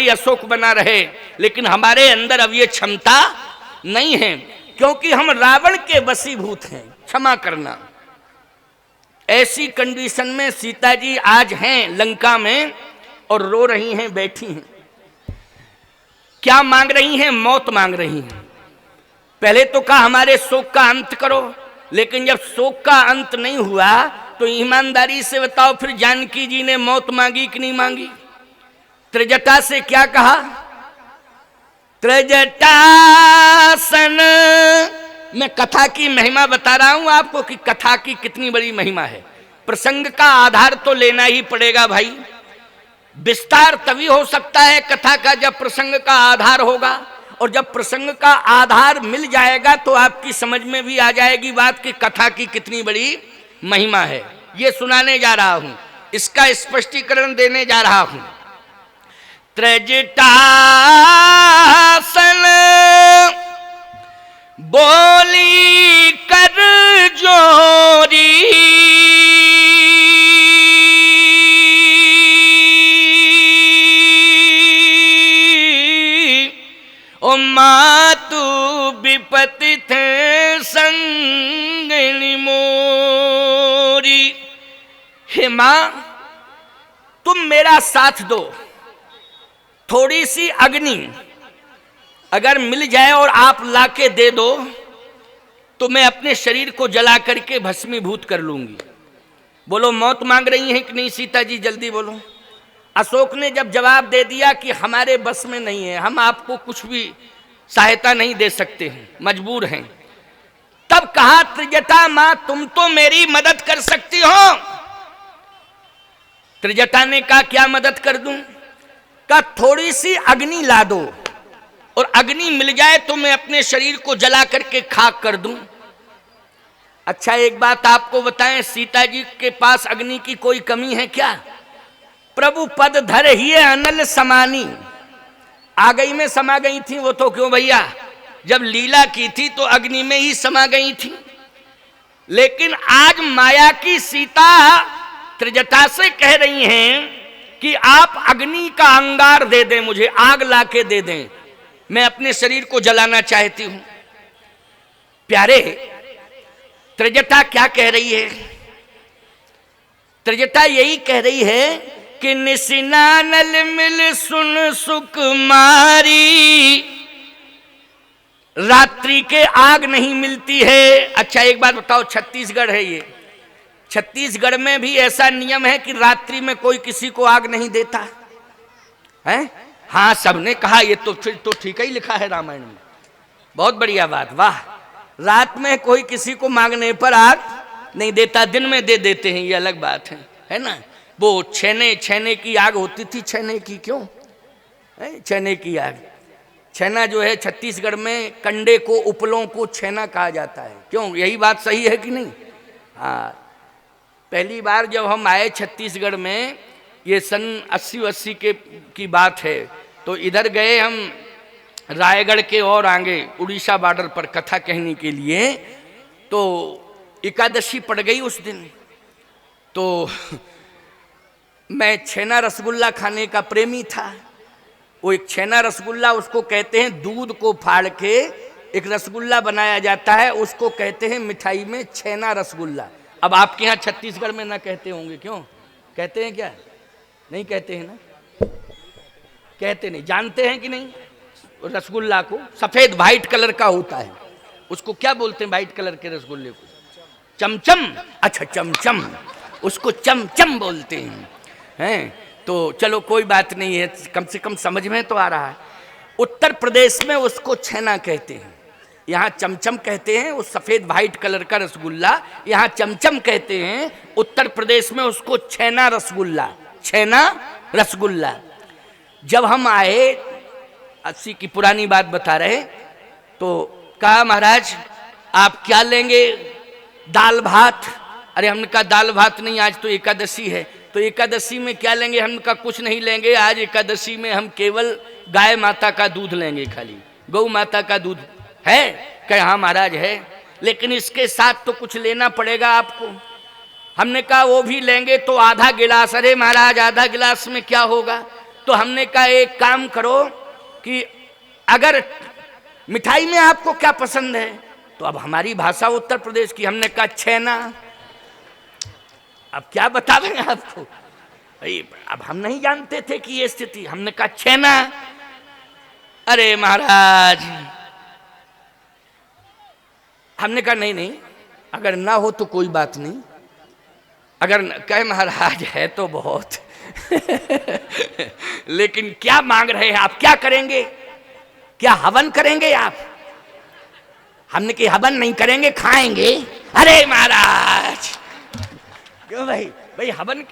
अशोक बना रहे, लेकिन हमारे अंदर अब ये क्षमता नहीं है, क्योंकि हम रावण के वशीभूत हैं। क्षमा करना। ऐसी कंडीशन में सीता जी आज हैं लंका में और रो रही हैं, बैठी हैं। क्या मांग रही हैं? मौत मांग रही हैं। पहले तो कहा हमारे शोक का अंत करो, लेकिन जब शोक का अंत नहीं हुआ तो ईमानदारी से बताओ, फिर जानकी जी ने मौत मांगी कि नहीं मांगी? त्रिजटा से क्या कहा? त्रिजटासन। मैं कथा की महिमा बता रहा हूं आपको कि कथा की कितनी बड़ी महिमा है। प्रसंग का आधार तो लेना ही पड़ेगा भाई। विस्तार तभी हो सकता है कथा का जब प्रसंग का आधार होगा, और जब प्रसंग का आधार मिल जाएगा तो आपकी समझ में भी आ जाएगी बात कि कथा की कितनी बड़ी महिमा है। ये सुनाने जा रहा हूं, इसका स्पष्टीकरण देने जा रहा हूं। त्रिजटासन बोली कर जोरी, ओ मातु विपत्ति थे संगनी मोरी। हे मां, तुम मेरा साथ दो। थोड़ी सी अग्नि अगर मिल जाए और आप लाके दे दो तो मैं अपने शरीर को जला करके भस्मीभूत कर लूंगी। बोलो मौत मांग रही हैं कि नहीं सीता जी? जल्दी बोलो। अशोक ने जब जवाब दे दिया कि हमारे बस में नहीं है, हम आपको कुछ भी सहायता नहीं दे सकते हैं, मजबूर हैं, तब कहा त्रिजटा मां तुम तो मेरी मदद कर सकती हो। त्रिजटा ने कहा क्या मदद कर दूं? का थोड़ी सी अग्नि ला दो, और अग्नि मिल जाए तो मैं अपने शरीर को जला करके खाक कर दूं। अच्छा एक बात आपको बताएं, सीता जी के पास अग्नि की कोई कमी है क्या? प्रभु पद धर ही अनल समानी। आ गई में समा गई थी वो तो, क्यों भैया? जब लीला की थी तो अग्नि में ही समा गई थी। लेकिन आज माया की सीता त्रिजटा से कह रही हैं कि आप अग्नि का अंगार दे दें, मुझे आग लाके दे दें, मैं अपने शरीर को जलाना चाहती हूं। प्यारे, त्रिजटा क्या कह रही है? त्रिजटा यही कह रही है कि निसिनानल मिल सुन सुकुमारी, रात्रि के आग नहीं मिलती है। अच्छा एक बात बताओ, छत्तीसगढ़ है ये, छत्तीसगढ़ में भी ऐसा नियम है कि रात्रि में कोई किसी को आग नहीं देता है? हाँ, सबने कहा ये तो फिर तो ठीक ही लिखा है रामायण में। बहुत बढ़िया बात, वाह। रात में कोई किसी को मांगने पर आग नहीं देता, दिन में दे देते हैं, ये अलग बात है ना। वो छेने की आग होती थी, छेने की, क्यों छेने की आग? छेना जो है छत्तीसगढ़ में कंडे को, उपलों को छेना कहा जाता है। क्यों? यही बात सही है कि नहीं? हाँ, पहली बार जब हम आए छत्तीसगढ़ में, ये सन 80 की बात है, तो इधर गए हम रायगढ़ के और आगे उड़ीसा बॉर्डर पर कथा कहने के लिए। तो एकादशी पड़ गई उस दिन, तो मैं छेना रसगुल्ला खाने का प्रेमी था। वो एक छेना रसगुल्ला, उसको कहते हैं दूध को फाड़ के एक रसगुल्ला बनाया जाता है, उसको कहते हैं मिठाई में छेना रसगुल्ला। अब आपके यहाँ छत्तीसगढ़ में ना कहते होंगे, क्यों कहते हैं? क्या नहीं कहते हैं ना? कहते नहीं, जानते हैं कि नहीं? रसगुल्ला को सफेद व्हाइट कलर का होता है, उसको क्या बोलते हैं व्हाइट कलर के रसगुल्ले को? चमचम। अच्छा चमचम, उसको चमचम बोलते हैं। तो चलो कोई बात नहीं है, कम से कम समझ में तो आ रहा है। उत्तर प्रदेश में उसको छेना कहते हैं, यहाँ चमचम कहते हैं। वो सफेद व्हाइट कलर का रसगुल्ला यहाँ चमचम कहते हैं, उत्तर प्रदेश में उसको छेना रसगुल्ला, छेना रसगुल्ला। जब हम आए, 80 की पुरानी बात बता रहे, तो कहा महाराज आप क्या लेंगे? दाल भात। अरे हमने कहा दाल भात नहीं, आज तो एकादशी है। तो एकादशी में क्या लेंगे? हमने कहा कुछ नहीं लेंगे, आज एकादशी में हम केवल गाय माता का दूध लेंगे, खाली गौ माता का दूध है। कहे हाँ महाराज है, लेकिन इसके साथ तो कुछ लेना पड़ेगा आपको। हमने कहा वो भी लेंगे तो आधा गिलास। अरे महाराज आधा गिलास में क्या होगा? तो हमने कहा एक काम करो कि अगर मिठाई में आपको क्या पसंद है, तो अब हमारी भाषा उत्तर प्रदेश की, हमने कहा छेना। अब क्या बतावें आपको भाई, अब हम नहीं जानते थे कि ये स्थिति, हमने कहा छेना। अरे महाराज, हमने कहा नहीं नहीं, अगर ना हो तो कोई बात नहीं, अगर कहे महाराज है तो बहुत लेकिन क्या मांग रहे हैं आप, क्या करेंगे, क्या हवन करेंगे आप? हमने कहा हवन नहीं करेंगे, खाएंगे। अरे महाराज, क्यों भाई, भाई हवन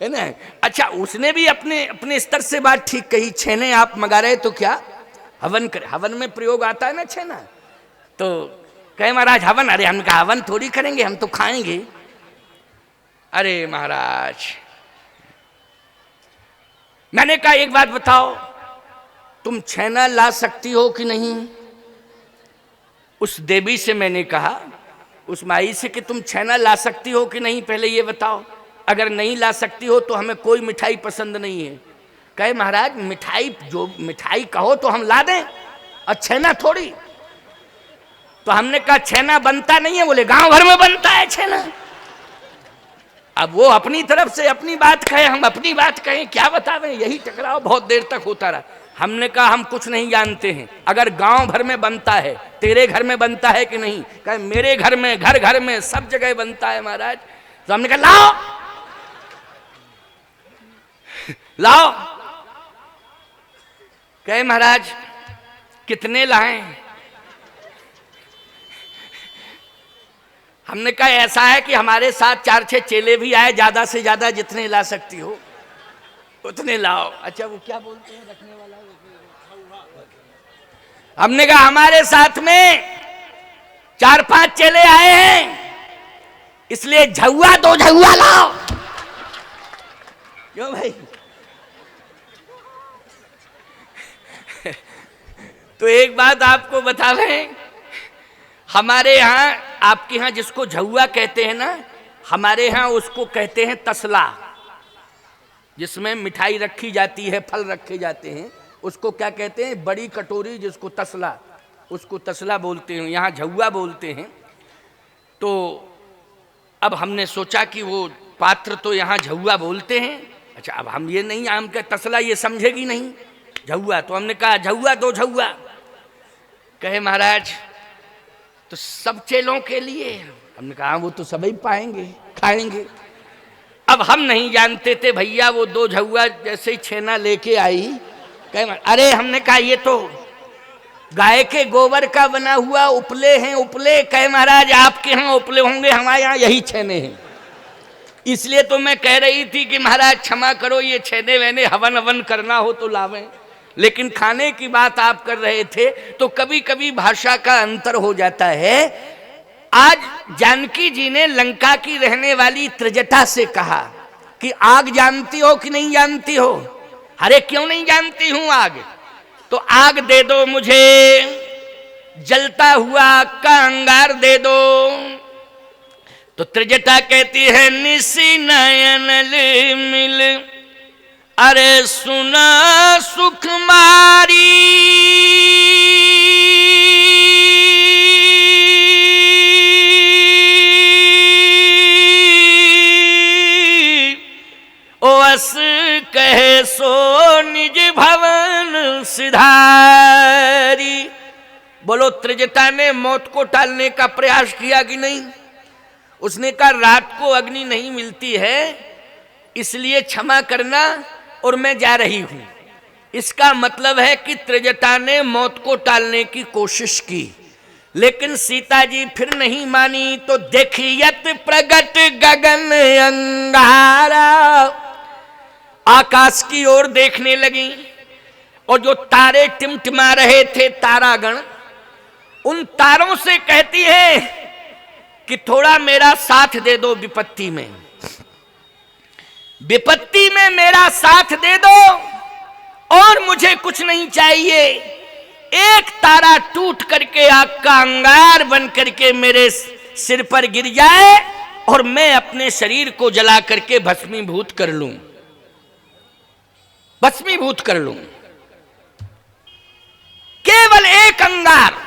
है ना। अच्छा, उसने भी अपने अपने स्तर से बात ठीक कही, छेने आप मंगा रहे तो क्या हवन करे, हवन में प्रयोग आता है ना छेना, तो कहे महाराज हवन, अरे हमने कहा हवन थोड़ी करेंगे, हम तो खाएंगे। अरे महाराज, मैंने कहा एक बात बताओ, तुम छेना ला सकती हो कि नहीं? उस देवी से मैंने कहा, उस माई से, कि तुम छेना ला सकती हो कि नहीं, पहले ये बताओ। अगर नहीं ला सकती हो तो हमें कोई मिठाई पसंद नहीं है। कहे महाराज मिठाई, जो मिठाई कहो तो हम ला दें, और छेना थोड़ी। तो हमने कहा छेना बनता नहीं है, बोले गांव भर में बनता है छेना। अब वो अपनी तरफ से अपनी बात कहे, हम अपनी बात कहें, क्या बतावें, यही टकराव बहुत देर तक होता रहा। हमने कहा हम कुछ नहीं जानते हैं, अगर गांव भर में बनता है, तेरे घर में बनता है कि नहीं? कहे मेरे घर में, घर घर में, सब जगह बनता है महाराज। तो हमने कहा लाओ लाओ। कहे महाराज कितने लाएं? हमने कहा ऐसा है कि हमारे साथ 4-6 चेले भी आए, ज्यादा से ज्यादा जितने ला सकती हो उतने लाओ। अच्छा, वो क्या बोलते हैं रखने वाला? हमने कहा हमारे साथ में 4-5 चेले आए हैं, इसलिए झुआ 2 झुआ लाओ। क्यों भाई? तो एक बात आपको बतावें, हमारे यहाँ, आपके यहाँ जिसको झुआ कहते हैं ना, हमारे यहाँ उसको कहते हैं तसला, जिसमें मिठाई रखी जाती है, फल रखे जाते हैं, उसको क्या कहते हैं? बड़ी कटोरी, जिसको तसला, उसको तसला बोलते हैं, यहाँ झुआ बोलते हैं। तो अब हमने सोचा कि वो पात्र तो यहाँ झुआ बोलते हैं। अच्छा, अब हम ये नहीं, हम क्या तसला ये समझेगी नहीं, झुआ। तो हमने कहा झुआ 2 झुआ। कहे महाराज तो सब चेलों के लिए? हमने कहा वो तो सभी पाएंगे, खाएंगे। अब हम नहीं जानते थे भैया, वो 2 झुआ जैसे ही छेना लेके आई, कहे अरे, हमने कहा ये तो गाय के गोबर का बना हुआ उपले हैं, उपले। कहे महाराज आपके यहाँ उपले होंगे, हमारे यहाँ यही छेने हैं। इसलिए तो मैं कह रही थी कि महाराज क्षमा करो, ये छेने वेने हवन हवन करना हो तो लावें, लेकिन खाने की बात आप कर रहे थे, तो कभी कभी भाषा का अंतर हो जाता है। आज जानकी जी ने लंका की रहने वाली त्रिजटा से कहा कि आग जानती हो कि नहीं जानती हो? अरे क्यों नहीं जानती हूं आग, तो आग दे दो मुझे, जलता हुआ आग का अंगार दे दो। तो त्रिजटा कहती है निसी नयन ले मिल, अरे सुना सुख मारी, ओ अस कहे सो निज भवन सिधारी। बोलो त्रिजटा ने मौत को टालने का प्रयास किया कि नहीं? उसने कहा रात को अग्नि नहीं मिलती है, इसलिए क्षमा करना और मैं जा रही हूं। इसका मतलब है कि त्रिजटा ने मौत को टालने की कोशिश की, लेकिन सीता जी फिर नहीं मानी। तो देखियत प्रगट गगन अंगारा, आकाश की ओर देखने लगी, और जो तारे टिमटिमा रहे थे तारागण, उन तारों से कहती है कि थोड़ा मेरा साथ दे दो विपत्ति में, विपत्ति में मेरा साथ दे दो, और मुझे कुछ नहीं चाहिए। एक तारा टूट करके आग का अंगार बन करके मेरे सिर पर गिर जाए, और मैं अपने शरीर को जला करके भस्मीभूत कर लूं। भस्मीभूत कर लूं। केवल एक अंगार